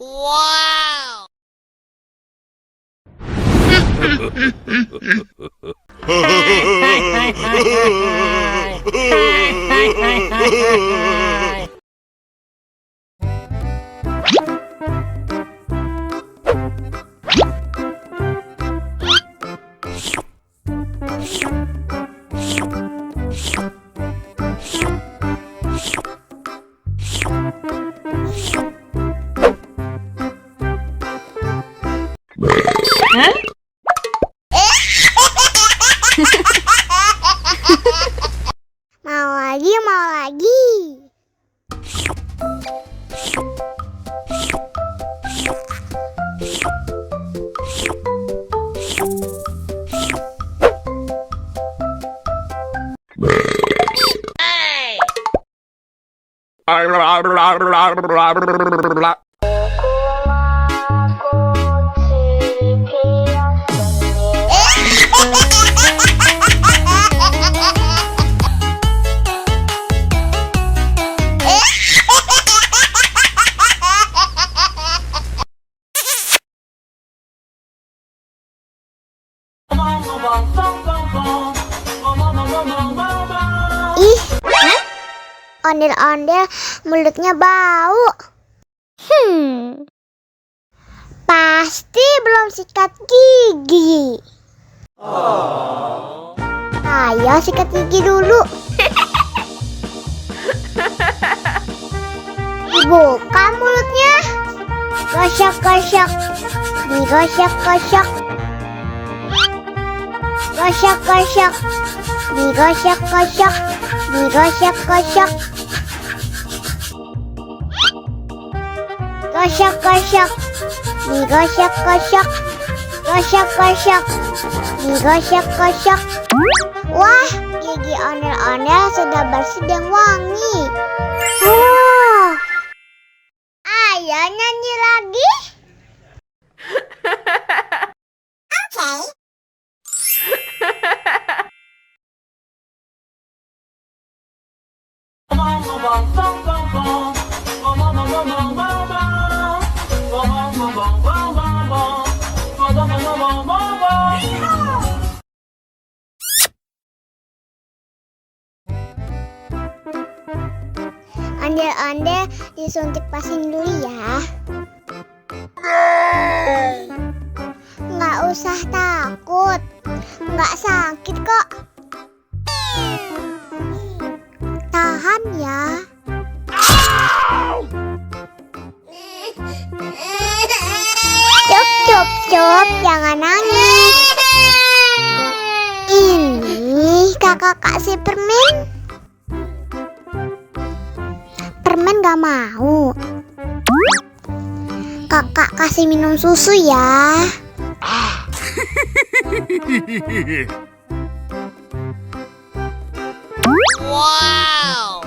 Wow. Mau lagi, mau lagi. Ih, ondel-ondel mulutnya bau. Pasti belum sikat gigi. Ayo sikat gigi dulu. Dibuka mulutnya. Gosok-gosok. Digosok-gosok. Gosok-gosok. Digosok-gosok. Digosok-gosok. Gosok-gosok. Digosok-gosok. Gosok-gosok. Digosok-gosok. Wah, gigi ondel-ondel sudah bersih dan wangi. Ayo nyanyi lagi. Oke. Ondel-ondel disuntik vaksin dulu ya. Nggak usah takut, nggak sakit kok. Tahan ya. Cup, jangan nangis. Ini kakak kasih permen. Permen gak mau. Kakak kasih minum susu ya. Wow.